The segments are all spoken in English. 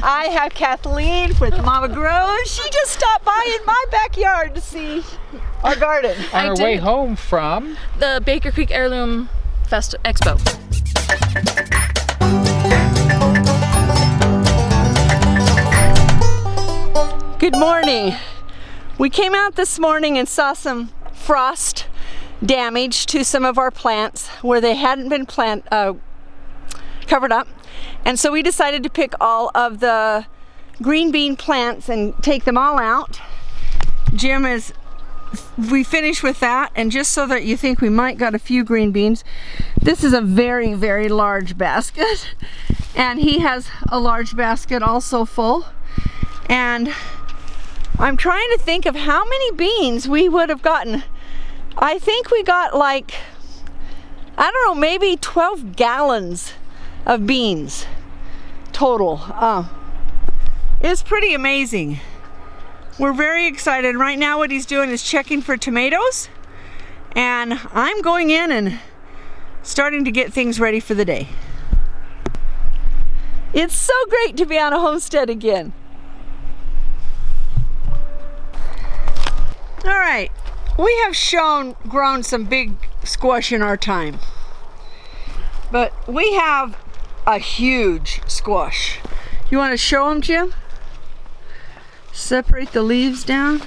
I have Kathleen with Mama Grows. She just stopped by in my backyard to see our garden. On our way home from the Baker Creek Heirloom Expo. Good morning. We came out this morning and saw some frost damage to some of our plants where they hadn't been covered up. And so we decided to pick all of the green bean plants and take them all out. We finished with that, and just so that you think we might got a few green beans, this is a very, very large basket. And he has a large basket also full. And I'm trying to think of how many beans we would have gotten. I think we got like, I don't know, maybe 12 gallons of beans total. It's pretty amazing. We're very excited. Right now what he's doing is checking for tomatoes, and I'm going in and starting to get things ready for the day. It's so great to be on a homestead again. All right, we have grown some big squash in our time, but we have a huge squash. You want to show them, Jim? Separate the leaves down.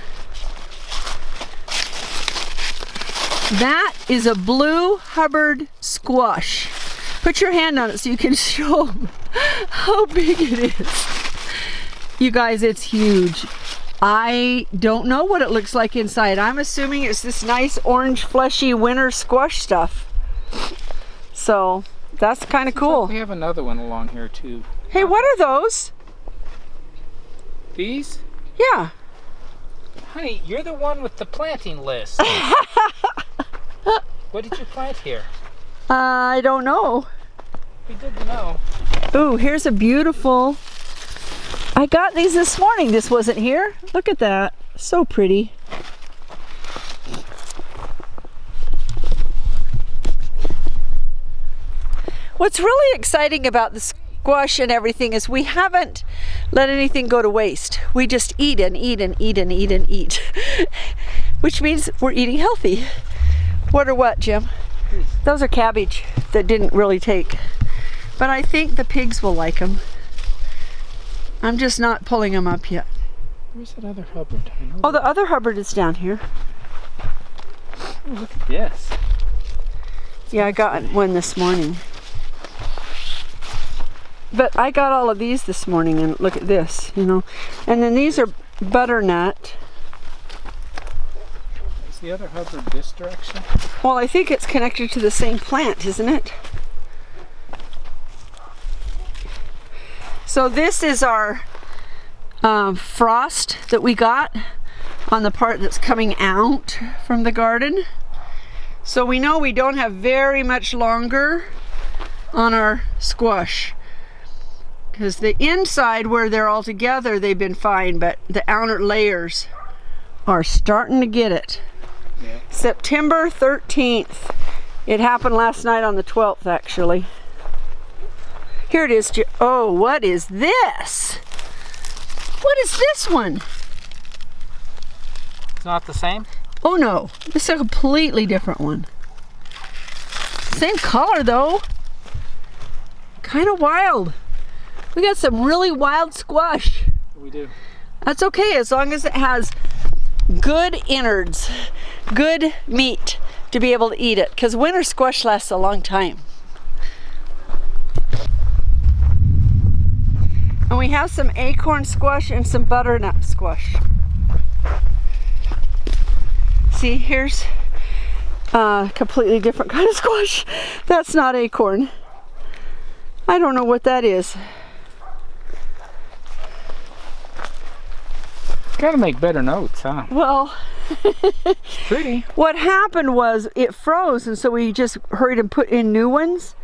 That is a blue Hubbard squash. Put your hand on it so you can show them how big it is. You guys, it's huge. I don't know what it looks like inside. I'm assuming it's this nice orange fleshy winter squash stuff. So that's kind of cool. Like we have another one along here too. Hey, what are those? These? Yeah. Honey, you're the one with the planting list. What did you plant here? I don't know. Be good to know. Ooh, here's a beautiful. I got these this morning. This wasn't here. Look at that. So pretty. What's really exciting about the squash and everything is we haven't let anything go to waste. We just eat and eat and eat and eat and eat. Which means we're eating healthy. What are what, Jim? Those are cabbage that didn't really take. But I think the pigs will like them. I'm just not pulling them up yet. Where's that other Hubbard? Oh, the other Hubbard is down here. Oh, look at this. Yeah, I got one this morning. But I got all of these this morning, and look at this, you know. And then these are butternut. Is the other Hubbard this direction? Well, I think it's connected to the same plant, isn't it? So this is our frost that we got on the part that's coming out from the garden. So we know we don't have very much longer on our squash. Because the inside where they're all together, they've been fine, but the outer layers are starting to get it. Yeah. September 13th. It happened last night on the 12th, actually. Here it is. Oh, what is this? What is this one? It's not the same? Oh no, this is a completely different one. Same color though. Kind of wild. We got some really wild squash. We do. That's okay, as long as it has good innards, good meat to be able to eat it, because winter squash lasts a long time. And we have some acorn squash and some butternut squash. See, here's a completely different kind of squash. That's not acorn. I don't know what that is. Gotta make better notes, huh? Well, it's pretty. What happened was it froze, and so we just hurried and put in new ones,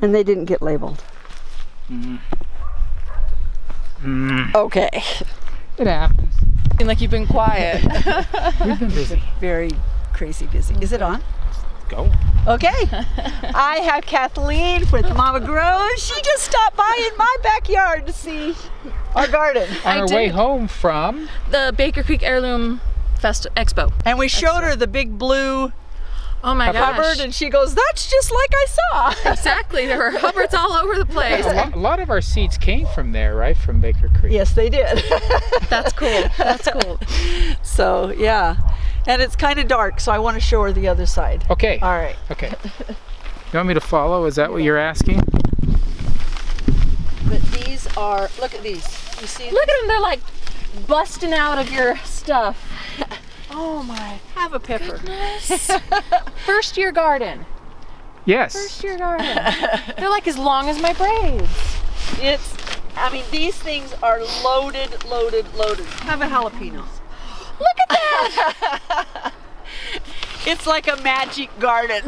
and they didn't get labeled. Okay. It happens. Seem like you've been quiet. We've been busy. Very crazy busy. Is it on? Go. Okay. I have Kathleen with Mama Grows. She just stopped by in my backyard to see our garden. On our way did. home from The Baker Creek Heirloom Expo. And we showed her the big blue Oh my gosh. Hubbard, and she goes, "That's just like I saw." Exactly. There were Hubbards all over the place. a lot of our seeds came from there, right? From Baker Creek. Yes, they did. That's cool. That's cool. So, yeah. And it's kind of dark, so I want to show her the other side. Okay. All right. Okay. You want me to follow? Is that what you're asking? But these are, look at these. You see? Look at them. They're like busting out of your stuff. Oh my Have a pepper. goodness. First year garden. Yes. First year garden. They're like as long as my braids. I mean, these things are loaded, loaded, loaded. Have a jalapeno. Look at that. It's like a magic garden.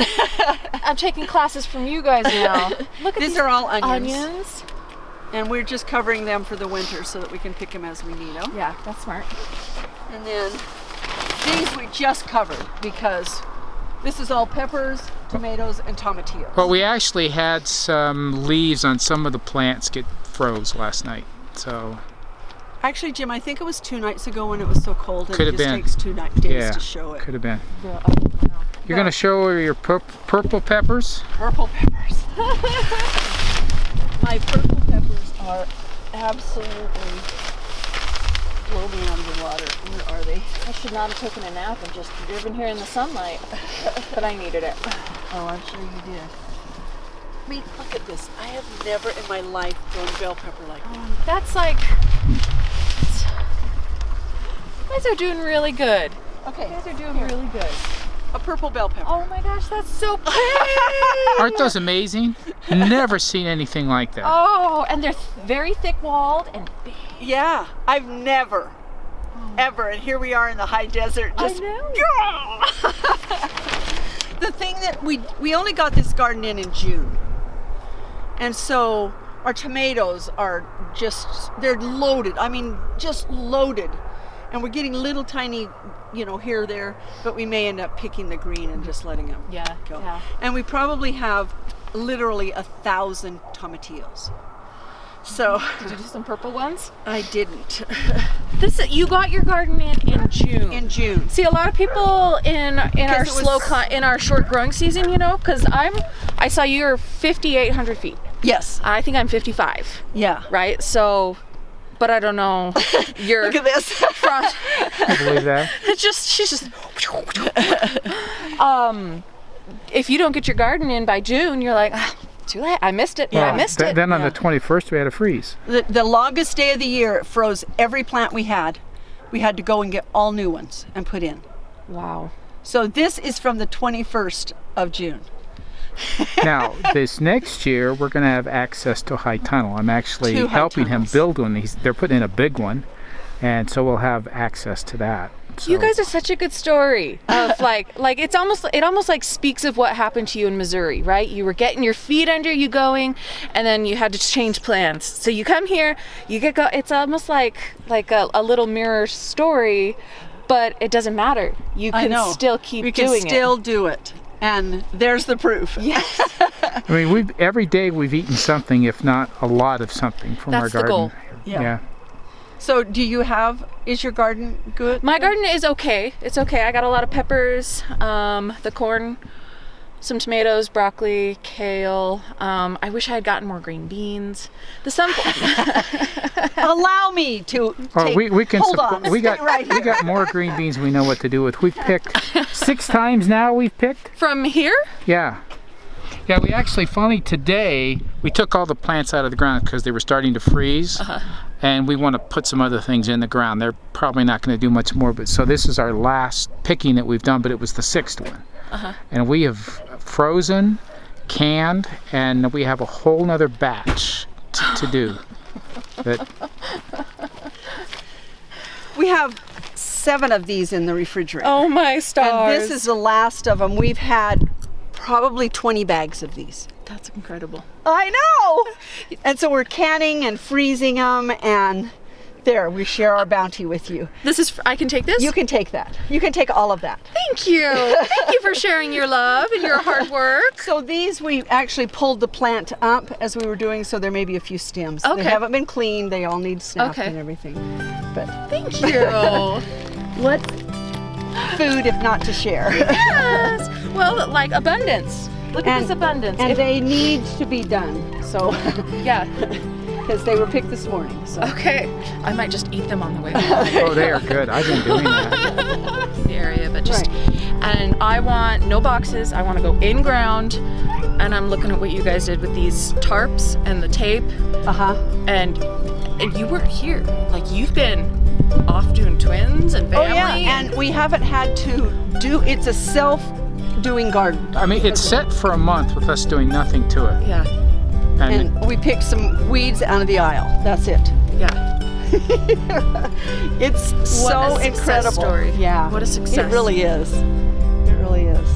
I'm taking classes from you guys now. Look at These are all onions. onions. And we're just covering them for the winter so that we can pick them as we need them. Yeah, that's smart. And then these we just covered because this is all peppers, tomatoes, and tomatillos. Well, we actually had some leaves on some of the plants get froze last night. So Actually, Jim, I think it was 2 nights ago when it was so cold and Could it have just been. takes 2 days yeah, to show it. could have been. Yeah, You're going to show her your purple peppers? Purple peppers. My purple peppers are absolutely blow me out of the water. Where are they? I should not have taken a nap and just driven here in the sunlight, but I needed it. Oh, I'm sure you did. I mean, look at this. I have never in my life grown bell pepper like this. That's like, you guys are doing really good. Okay, You guys are doing really good. a purple bell pepper. Oh my gosh, that's so pretty. Aren't those amazing? Never seen anything like that. Oh, and they're very thick walled and big. Yeah, I've never, ever, and here we are in the high desert. Just, the thing that we only got this garden in June, and so our tomatoes are they're loaded. I mean, just loaded, and we're getting little tiny, here or there, but we may end up picking the green and just letting them go. Yeah. And we probably have literally 1,000 tomatillos. So Did you do some purple ones? I didn't. You got your garden in June. In June. See, a lot of people in our it was- in our short growing season, because I saw you're 5,800 feet. Yes. I think I'm 55, Yeah. right? So, but I don't know. You're Look at this. front. I believe that. She's just. If you don't get your garden in by June, you're like, too late. I missed it. Yeah. I missed it. Then on the 21st we had a freeze. The longest day of the year, it froze every plant we had. We had to go and get all new ones and put in. Wow. So this is from the 21st of June. Now, this next year we're going to have access to a high tunnel. I'm actually 2 high helping him tunnels. build one. They're putting in a big one, and so we'll have access to that. So, You guys are such a good story of like it almost like speaks of what happened to you in Missouri, right? You were getting your feet under you going, and then you had to change plans. So you come here, you get go. It's almost like a little mirror story, but it doesn't matter. You I can know. still keep We can doing still do it. And there's the proof. Yes. I mean, every day we've eaten something, if not a lot of something from That's our the garden. goal. Yeah. So is your garden good? My garden is okay. It's okay. I got a lot of peppers, the corn, some tomatoes, broccoli, kale. I wish I had gotten more green beans. The Allow me to Oh, take, we can hold support. on. We Stay got right we here. got more green beans. We know what to do with. We've picked 6 times now. We've picked. from here. Yeah. Yeah, we actually finally today, we took all the plants out of the ground because they were starting to freeze. And we want to put some other things in the ground. They're probably not going to do much more, but so this is our last picking that we've done, but it was the 6th one. And we have frozen, canned, and we have a whole nother batch to do. But We have 7 of these in the refrigerator. Oh my stars! And this is the last of them. We've had probably 20 bags of these. That's incredible. I know! And so we're canning and freezing them and there, we share our bounty with you. This is, I can take this? You can take that. You can take all of that. Thank you. Thank you for sharing your love and your hard work. So these, we actually pulled the plant up as we were doing, so there may be a few stems. Okay. They haven't been cleaned. They all need snapped Okay. and everything. But Thank you. what food if not to share? Yes. Well, like abundance. Look at this abundance. And they need to be done. So, Yeah. because they were picked this morning. So. Okay. I might just eat them on the way Oh, they are good. I've been doing that. the area, but just, and I want no boxes. I want to go in ground. And I'm looking at what you guys did with these tarps and the tape. And you weren't here. Like, you've been off doing twins and family. Oh yeah, and we haven't had to do. It's a self-doing garden. I mean, it's set for a month with us doing nothing to it. Yeah. And we picked some weeds out of the aisle. That's it. Yeah. It's What so a success incredible. story. Yeah. What a success. It really is. It really is.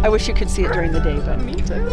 I wish you could see it during the day, but Me too.